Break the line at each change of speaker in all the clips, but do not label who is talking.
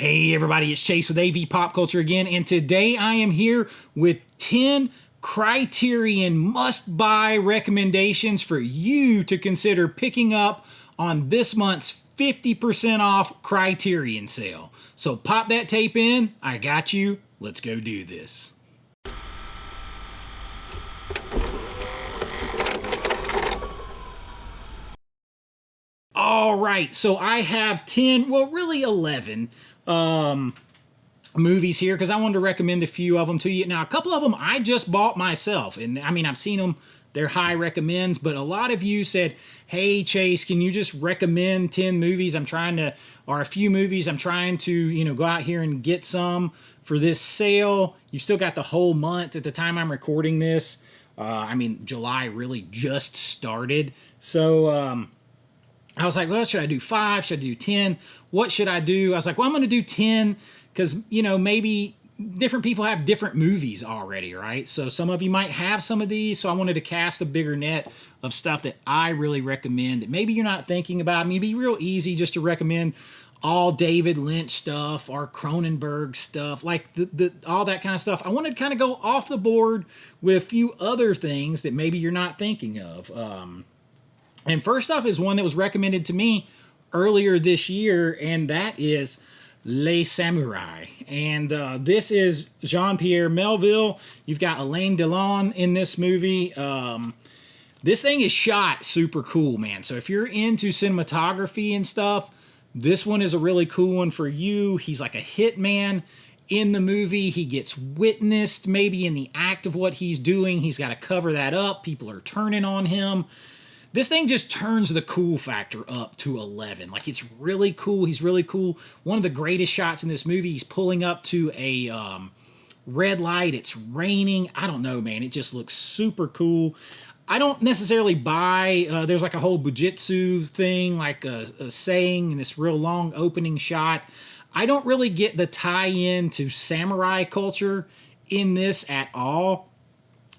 Hey everybody, it's Chase with AV Pop Culture again, and today I am here with 10 Criterion must-buy recommendations for you to consider picking up on this month's 50% off Criterion sale. So pop that tape in, I got you, let's go do this. All right, so I have 10, well really 11 movies here because I wanted to recommend a few of them to you. Now, a couple of them I just bought myself, and I mean, I've seen them, they're high recommends, but a lot of you said, hey Chase, can you just recommend 10 movies? Or a few movies, I'm trying to, go out here and get some for this sale. You've still got the whole month at the time I'm recording this. July really just started. So, I was like, well, should I do 5? Should I do 10? What should I do? I was like, well, I'm going to do 10 because, maybe different people have different movies already, right? So some of you might have some of these. So I wanted to cast a bigger net of stuff that I really recommend that maybe you're not thinking about. I mean, it'd be real easy just to recommend all David Lynch stuff or Cronenberg stuff, like the all that kind of stuff. I wanted to kind of go off the board with a few other things that maybe you're not thinking of. And first up is one that was recommended to me earlier this year, and that is Les Samourai. And this is Jean-Pierre Melville. You've got Alain Delon in this movie. This thing is shot super cool, man. So if you're into cinematography and stuff, this one is a really cool one for you. He's like a hitman in the movie. He gets witnessed maybe in the act of what he's doing. He's got to cover that up. People are turning on him. This thing just turns the cool factor up to 11. Like, it's really cool. He's really cool. One of the greatest shots in this movie, he's pulling up to a red light. It's raining. I don't know, man. It just looks super cool. I don't necessarily buy, there's like a whole bujitsu thing, like a saying in this real long opening shot. I don't really get the tie-in to samurai culture in this at all.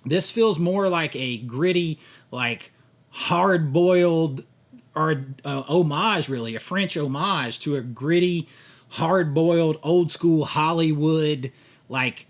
This feels more like a gritty, like, hard-boiled, or homage, really, a French homage to a gritty, hard-boiled, old-school Hollywood, like,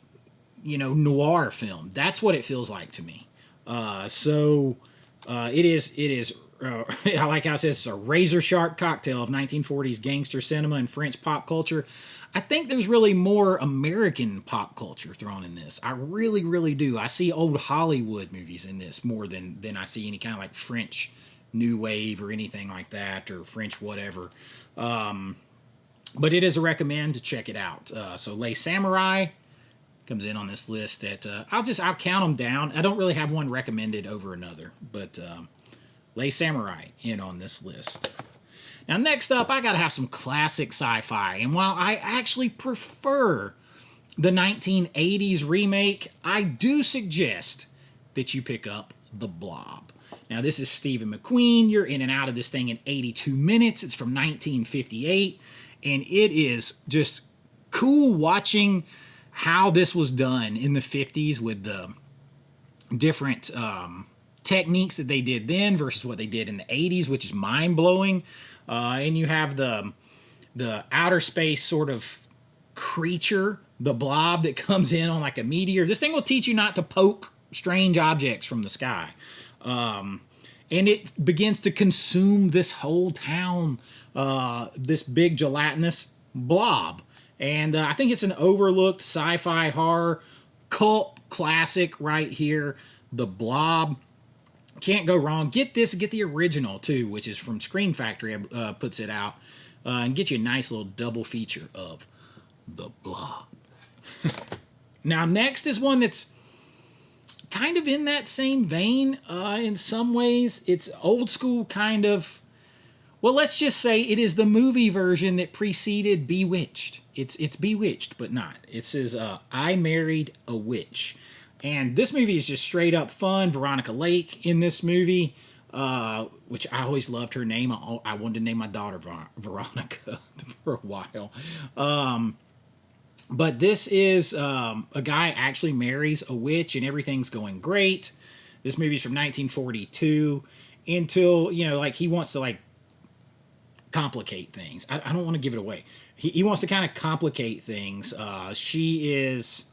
noir film. That's what it feels like to me. It is, I like how it says, it's a razor-sharp cocktail of 1940s gangster cinema and French pop culture. I think there's really more American pop culture thrown in this. I really, really do. I see old Hollywood movies in this more than I see any kind of like French new wave or anything like that, or French whatever. But it is a recommend to check it out. So Les Samourai comes in on this list at, I'll count them down. I don't really have one recommended over another, but Les Samourai in on this list. Now, next up, I got to have some classic sci-fi. And while I actually prefer the 1980s remake, I do suggest that you pick up The Blob. Now, this is Stephen McQueen. You're in and out of this thing in 82 minutes. It's from 1958. And it is just cool watching how this was done in the 50s with the different techniques that they did then versus what they did in the 80s, which is mind-blowing. And you have the outer space sort of creature, the blob that comes in on like a meteor. This thing will teach you not to poke strange objects from the sky. And it begins to consume this whole town, this big gelatinous blob. And I think it's an overlooked sci-fi horror cult classic right here, The Blob. Can't go wrong. Get this, get the original too, which is from Screen Factory, puts it out, and get you a nice little double feature of The Blob. Now, next is one that's kind of in that same vein in some ways. It's old school kind of, well, let's just say it is the movie version that preceded Bewitched. It's Bewitched, but not. It says, I Married a Witch. And this movie is just straight up fun. Veronica Lake in this movie, which I always loved her name. I wanted to name my daughter Veronica for a while. But this is a guy actually marries a witch and everything's going great. This movie's from 1942 until, like he wants to like complicate things. I don't want to give it away. He wants to kind of complicate things. She is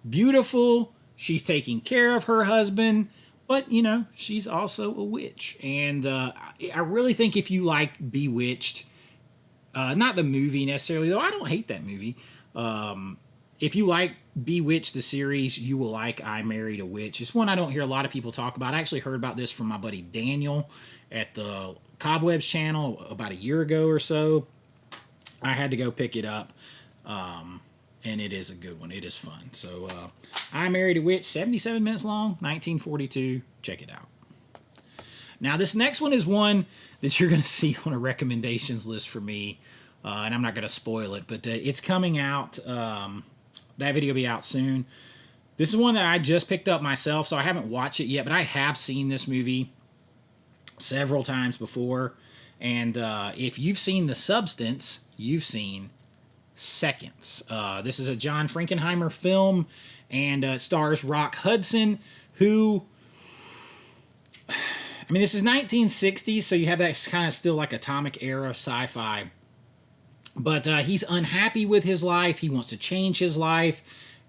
beautiful. She's taking care of her husband, but you know, she's also a witch. And I really think if you like Bewitched, not the movie necessarily, though I don't hate that movie. If you like Bewitched the series, you will like I Married a Witch. It's one I don't hear a lot of people talk about. I actually heard about this from my buddy Daniel at the Cobwebs channel about a year ago or so. I had to go pick it up, and it is a good one. It is fun. So I Married a Witch, 77 minutes long, 1942. Check it out. Now, this next one is one that you're going to see on a recommendations list for me, and I'm not going to spoil it, but it's coming out. That video will be out soon. This is one that I just picked up myself, so I haven't watched it yet, but I have seen this movie several times before. And if you've seen The Substance, you've seen Seconds. This is a John Frankenheimer film, and stars Rock Hudson, who... I mean, this is 1960s, so you have that kind of still like atomic era sci-fi. But he's unhappy with his life. He wants to change his life.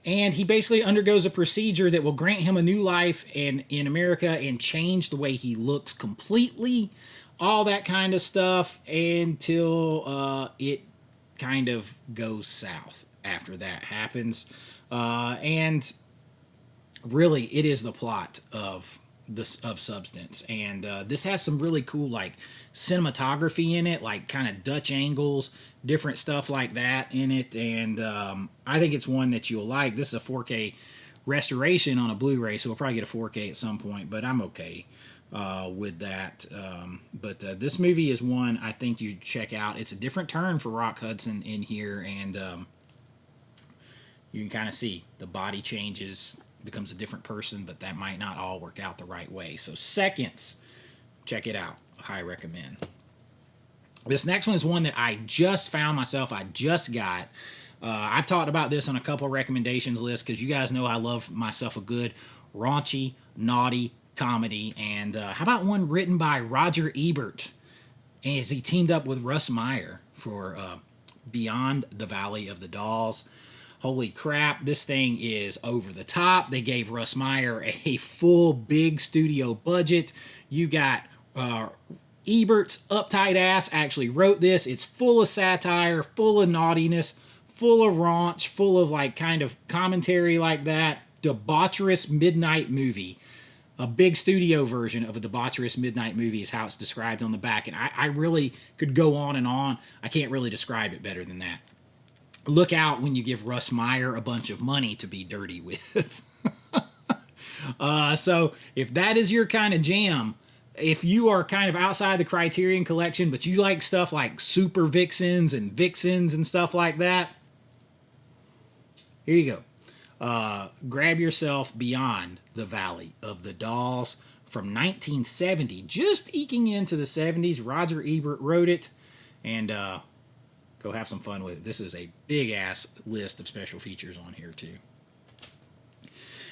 And he basically undergoes a procedure that will grant him a new life in America and change the way he looks completely. All that kind of stuff until it kind of goes south after that happens. And really, it is the plot of Substance. And this has some really cool like cinematography in it, like kind of Dutch angles, different stuff like that in it. And I think it's one that you'll like. This is a 4K restoration on a Blu-ray, so we'll probably get a 4K at some point, but I'm okay with that. But this movie is one I think you check out. It's a different turn for Rock Hudson in here, and you can kind of see the body changes, becomes a different person, but that might not all work out the right way. So Seconds, check it out. High recommend. This next one is one that I just found myself. I just got. I've talked about this on a couple of recommendations lists because you guys know I love myself a good raunchy, naughty comedy. And how about one written by Roger Ebert, as he teamed up with Russ Meyer for Beyond the Valley of the Dolls. Holy crap, this thing is over the top. They gave Russ Meyer a full big studio budget. You got Ebert's uptight ass actually wrote this. It's full of satire, full of naughtiness, full of raunch, full of like kind of commentary like that. Debaucherous midnight movie. A big studio version of a debaucherous midnight movie is how it's described on the back. And I really could go on and on. I can't really describe it better than that. Look out when you give Russ Meyer a bunch of money to be dirty with. So if that is your kind of jam, if you are kind of outside the Criterion collection, but you like stuff like Super Vixens and Vixens and stuff like that, here you go. Grab yourself Beyond the Valley of the Dolls from 1970, just eking into the 70s. Roger Ebert wrote it, and go have some fun with it. This is a big-ass list of special features on here, too.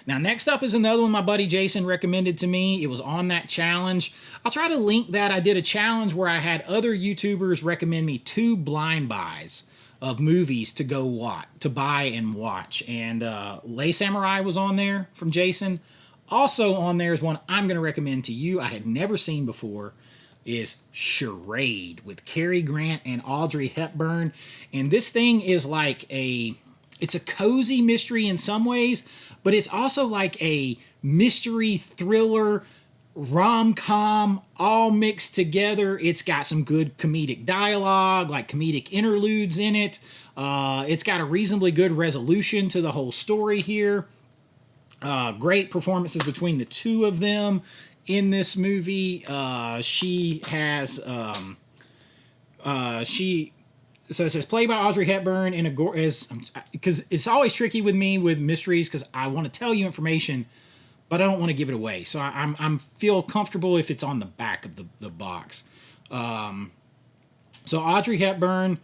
Now, next up is another one my buddy Jason recommended to me. It was on that challenge. I'll try to link that. I did a challenge where I had other YouTubers recommend me 2 blind buys of movies to go watch, to buy and watch. And Lay Samourai was on there from Jason. Also on there is one I'm going to recommend to you I had never seen before, is Charade with Cary Grant and Audrey Hepburn. And this thing is like it's a cozy mystery in some ways, but it's also like a mystery thriller rom-com all mixed together. It's got some good comedic dialogue, like comedic interludes in it. It's got a reasonably good resolution to the whole story here. Great performances between the two of them in this movie. She has so it says played by Audrey Hepburn in a because it's always tricky with me with mysteries because I want to tell you information, but I don't want to give it away. So I'm feel comfortable if it's on the back of the box. So Audrey Hepburn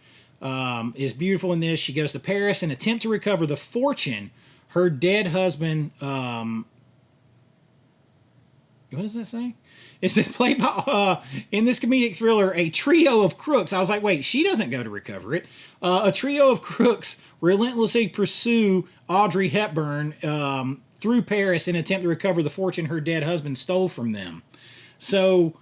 is beautiful in this. She goes to Paris and attempt to recover the fortune her dead husband what does that say? It's played by, in this comedic thriller, a trio of crooks. I was like, wait, she doesn't go to recover it. A trio of crooks relentlessly pursue Audrey Hepburn through Paris in an attempt to recover the fortune her dead husband stole from them. So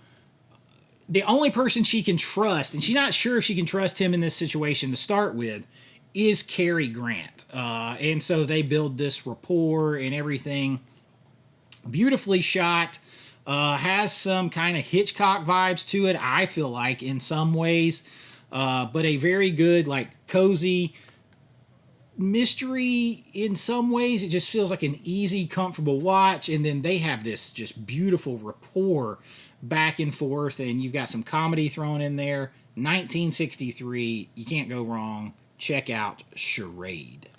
the only person she can trust, and she's not sure if she can trust him in this situation to start with, is Cary Grant. And so they build this rapport and everything. Beautifully shot. Has some kind of Hitchcock vibes to it, I feel like, in some ways. But a very good, like, cozy mystery in some ways. It just feels like an easy, comfortable watch. And then they have this just beautiful rapport back and forth. And you've got some comedy thrown in there. 1963. You can't go wrong. Check out Charade.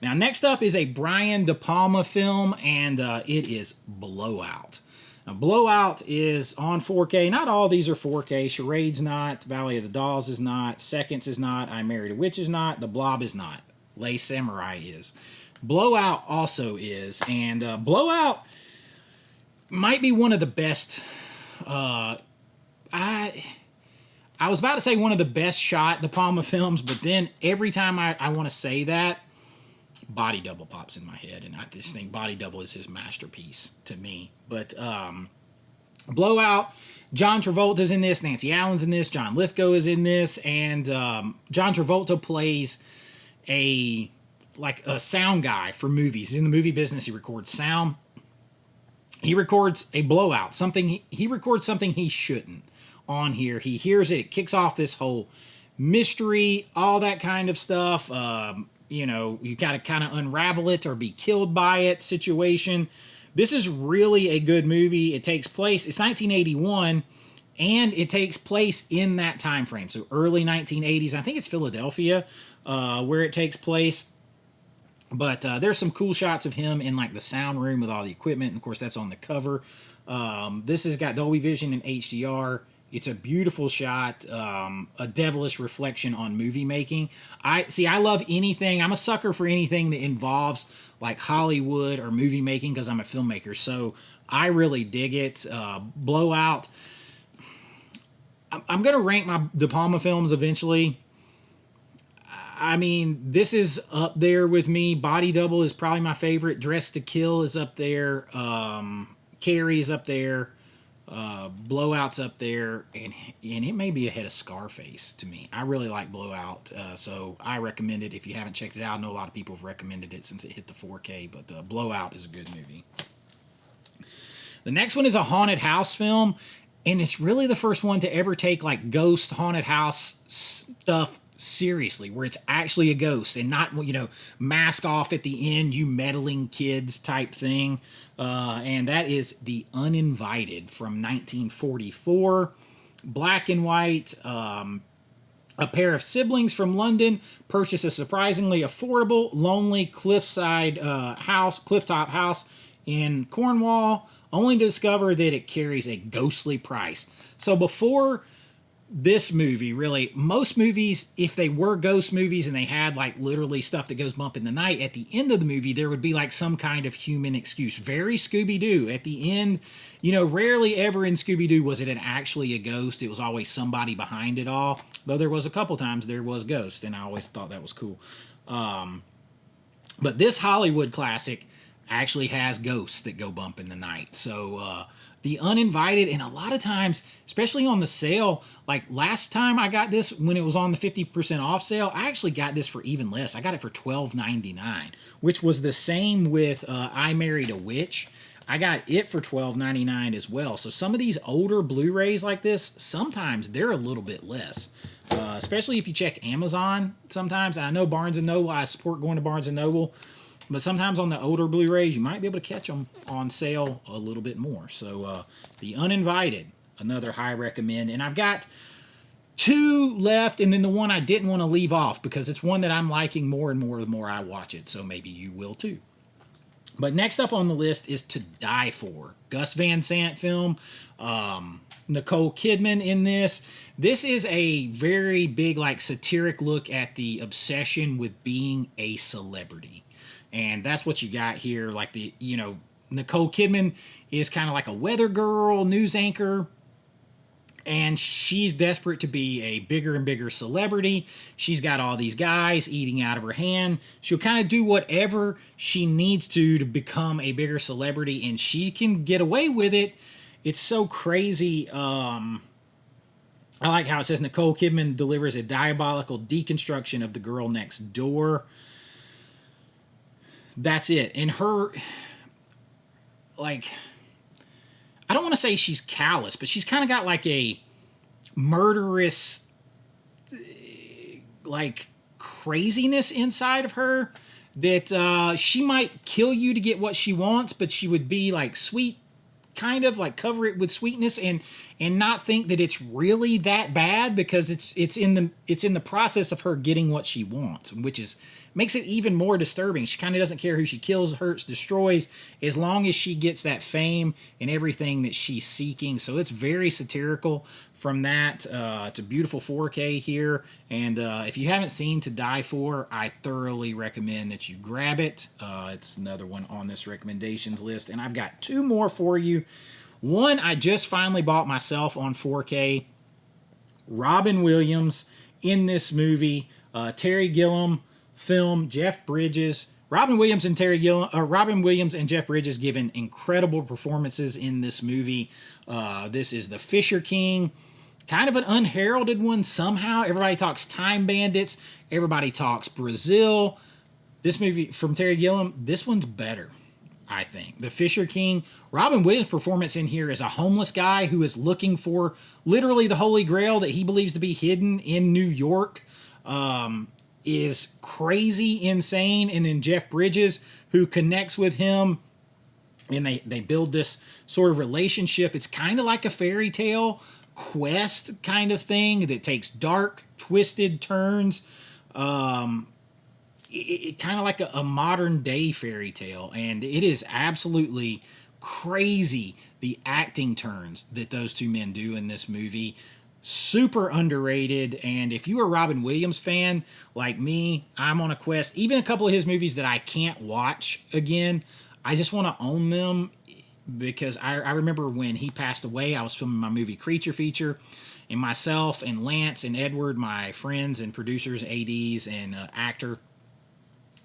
Now, next up is a Brian De Palma film, and it is Blowout. Now, Blowout is on 4K. Not all these are 4K. Charade's not. Valley of the Dolls is not. Seconds is not. I Married a Witch is not. The Blob is not. Les Samurai is. Blowout also is, and Blowout might be one of the best. I was about to say one of the best shot De Palma films, but then every time I want to say that, Body Double pops in my head, and I just think Body Double is his masterpiece to me. But Blowout, John Travolta's in this, Nancy Allen's in this, John Lithgow is in this, and John Travolta plays a sound guy for movies. He's in the movie business. He records sound. He records a blowout, he records something he shouldn't on here. He hears it. It kicks off this whole mystery, all that kind of stuff. You got to kind of unravel it or be killed by it situation. This is really a good movie. It takes place, it's 1981, and it takes place in that time frame. So early 1980s. I think it's Philadelphia where it takes place. But there's some cool shots of him in like the sound room with all the equipment. And of course, that's on the cover. This has got Dolby Vision and HDR. It's a beautiful shot, a devilish reflection on movie making. I love anything. I'm a sucker for anything that involves like Hollywood or movie making because I'm a filmmaker. So I really dig it. Blowout. I'm going to rank my De Palma films eventually. I mean, this is up there with me. Body Double is probably my favorite. Dress to Kill is up there. Carrie is up there. Blowout's up there, and it may be ahead of Scarface to me. I really like Blowout, so I recommend it. If you haven't checked it out, I know a lot of people have recommended it since it hit the 4K, but Blowout is a good movie. The next one is a haunted house film, and it's really the first one to ever take like ghost haunted house stuff seriously, where it's actually a ghost and not, mask off at the end, you meddling kids type thing. And that is The Uninvited from 1944. Black and white. A pair of siblings from London purchase a surprisingly affordable, lonely cliffside clifftop house in Cornwall, only to discover that it carries a ghostly price. So before this movie, really, most movies, if they were ghost movies and they had like literally stuff that goes bump in the night, at the end of the movie there would be like some kind of human excuse. Very Scooby-Doo. At the end, rarely ever in Scooby-Doo was it actually a ghost. It was always somebody behind it all, though there was a couple times there was ghosts, and I always thought that was cool. But this Hollywood classic actually has ghosts that go bump in the night. So The Uninvited, and a lot of times, especially on the sale, like last time I got this when it was on the 50% off sale, I actually got this for even less. I got it for $12.99, which was the same with I Married a Witch. I got it for $12.99 as well. So some of these older Blu-rays like this, sometimes they're a little bit less, especially if you check Amazon sometimes. And I know Barnes & Noble, I support going to Barnes & Noble, but sometimes on the older Blu-rays, you might be able to catch them on sale a little bit more. So The Uninvited, another high recommend. And I've got two left, and then the one I didn't want to leave off because it's one that I'm liking more and more the more I watch it. So maybe you will too. But next up on the list is To Die For. Gus Van Sant film. Nicole Kidman in this. This is a very big, like, satiric look at the obsession with being a celebrity. And that's what you got here. Like, Nicole Kidman is kind of like a weather girl, news anchor, and she's desperate to be a bigger and bigger celebrity. She's got all these guys eating out of her hand. She'll kind of do whatever she needs to become a bigger celebrity, and she can get away with it. It's so crazy. I like how it says Nicole Kidman delivers a diabolical deconstruction of the girl next door. That's it. And her, like, I don't want to say she's callous, but she's kind of got like a murderous, like, craziness inside of her that she might kill you to get what she wants, but she would be like sweet, kind of like cover it with sweetness and not think that it's really that bad, because it's in the process of her getting what she wants, which is makes it even more disturbing. She kind of doesn't care who she kills, hurts, destroys, as long as she gets that fame and everything that she's seeking. So it's very satirical from that. It's a beautiful 4K here, and if you haven't seen To Die For, I thoroughly recommend that you grab it. It's another one on this recommendations list, and I've got two more for you. One I just finally bought myself on 4K. Robin Williams in this movie. Terry Gilliam film, Jeff Bridges. Robin Williams and Jeff Bridges given incredible performances in this movie. This is The Fisher King, kind of an unheralded one somehow. Everybody talks Time Bandits. Everybody talks Brazil. This movie from Terry Gilliam, this one's better, I think. The Fisher King. Robin Williams' performance in here is a homeless guy who is looking for literally the Holy Grail that he believes to be hidden in New York. Is crazy insane. And then Jeff Bridges, who connects with him, and they build this sort of relationship. It's kind of like a fairy tale quest kind of thing that takes dark, twisted turns. It kind of like a modern day fairy tale, and it is absolutely crazy the acting turns that those two men do in this movie. Super underrated, and if you're a Robin Williams fan like me, I'm on a quest. Even a couple of his movies that I can't watch again, I just want to own them, because I remember when he passed away, I was filming my movie Creature Feature, and myself and Lance and Edward, my friends and producers, ADs, and actor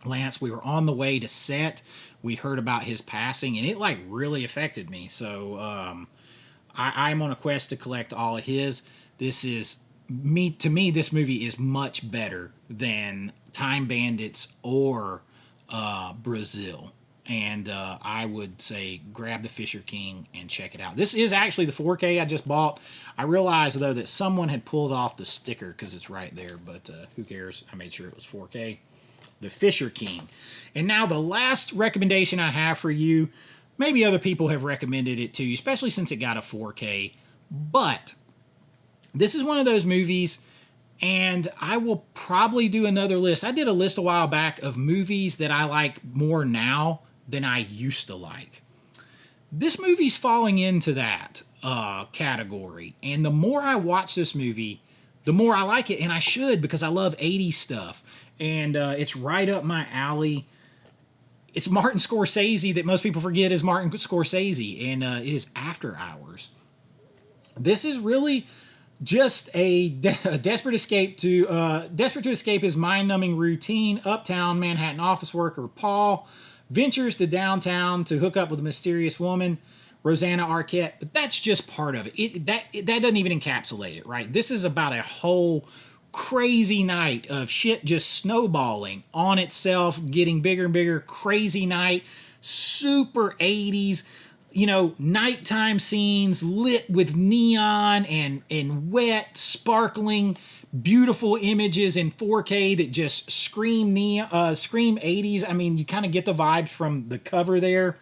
Lance, we were on the way to set. We heard about his passing, and it like really affected me. So I'm on a quest to collect all of his. This is to me, this movie is much better than Time Bandits or Brazil. And I would say grab The Fisher King and check it out. This is actually the 4K I just bought. I realized, though, that someone had pulled off the sticker because it's right there, but who cares? I made sure it was 4K. The Fisher King. And now the last recommendation I have for you, maybe other people have recommended it to you, especially since it got a 4K, but this is one of those movies, and I will probably do another list. I did a list a while back of movies that I like more now than I used to like. This movie's falling into that category, and the more I watch this movie, the more I like it, and I should, because I love 80s stuff, and it's right up my alley. It's Martin Scorsese that most people forget is Martin Scorsese, and it is After Hours. This is really just a desperate to escape his mind-numbing routine. Uptown Manhattan office worker Paul ventures to downtown to hook up with a mysterious woman, Rosanna Arquette. But that's just part of it. That doesn't even encapsulate it, right? This is about a whole crazy night of shit just snowballing on itself, getting bigger and bigger. Crazy night, super 80s. Nighttime scenes lit with neon and wet, sparkling, beautiful images in 4K that just scream 80s. I mean, you kind of get the vibes from the cover there,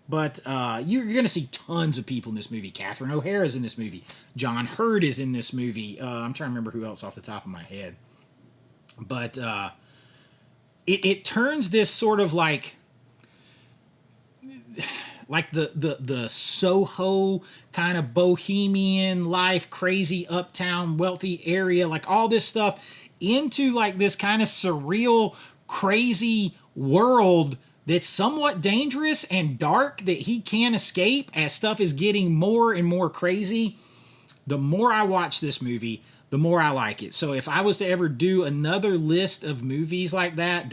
but you're going to see tons of people in this movie. Catherine O'Hara's in this movie. John Hurt is in this movie. I'm trying to remember who else off the top of my head. But it turns this sort of like the Soho kind of bohemian life, crazy uptown wealthy area, like all this stuff into like this kind of surreal, crazy world that's somewhat dangerous and dark that he can't escape as stuff is getting more and more crazy. The more I watch this movie, the more I like it. So if I was to ever do another list of movies like that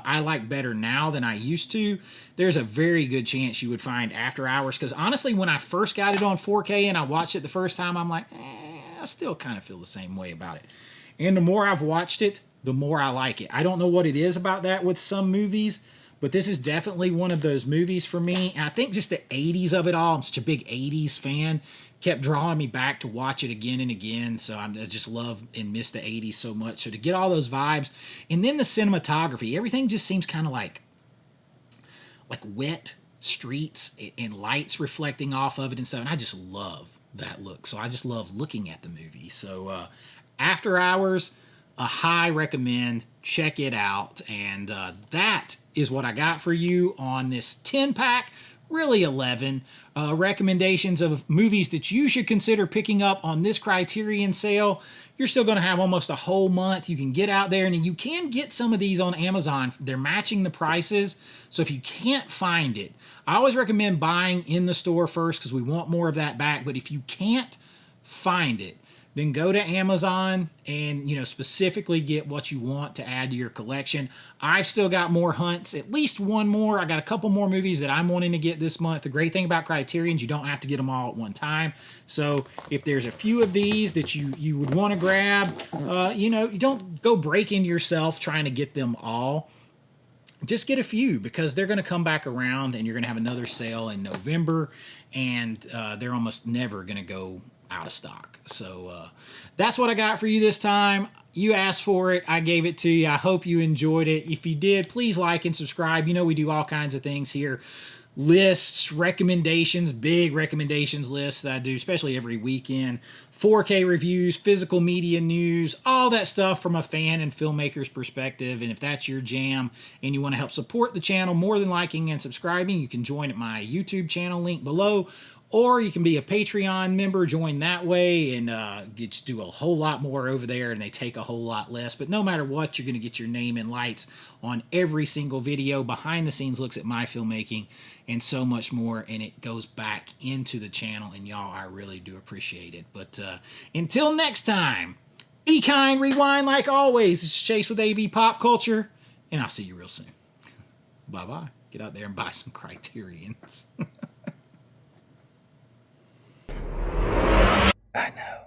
I like better now than I used to, there's a very good chance you would find After Hours. Because honestly, when I first got it on 4K and I watched it the first time, I'm like, I still kind of feel the same way about it. And the more I've watched it, the more I like it. I don't know what it is about that with some movies, but this is definitely one of those movies for me. And I think just the 80s of it all, I'm such a big 80s fan, kept drawing me back to watch it again and again. So I just love and miss the 80s so much. So to get all those vibes, and then the cinematography, everything just seems kind of like wet streets and lights reflecting off of it and stuff. And I just love that look. So I just love looking at the movie. So After Hours, a high recommend. Check it out. And that is what I got for you on this 10-pack, really 11 recommendations of movies that you should consider picking up on this Criterion sale. You're still going to have almost a whole month. You can get out there, and you can get some of these on Amazon. They're matching the prices. So if you can't find it, I always recommend buying in the store first because we want more of that back. But if you can't find it, then go to Amazon and, specifically get what you want to add to your collection. I've still got more hunts, at least one more. I got a couple more movies that I'm wanting to get this month. The great thing about Criterion is you don't have to get them all at one time. So if there's a few of these that you would want to grab, you don't go breaking yourself trying to get them all. Just get a few because they're going to come back around and you're going to have another sale in November, and they're almost never going to go out of stock. So that's what I got for you this time. You asked for it. I gave it to you. I hope you enjoyed it. If you did, please like and subscribe. We do all kinds of things here. Lists, recommendations, big recommendations lists that I do, especially every weekend. 4K reviews, physical media news, all that stuff from a fan and filmmaker's perspective. And if that's your jam and you want to help support the channel more than liking and subscribing, you can join at my YouTube channel link below. Or you can be a Patreon member, join that way, and just do a whole lot more over there, and they take a whole lot less. But no matter what, you're going to get your name in lights on every single video, behind-the-scenes looks at my filmmaking, and so much more, and it goes back into the channel, and y'all, I really do appreciate it. But until next time, be kind, rewind like always. This is Chase with AV Pop Culture, and I'll see you real soon. Bye-bye. Get out there and buy some Criterions. I know.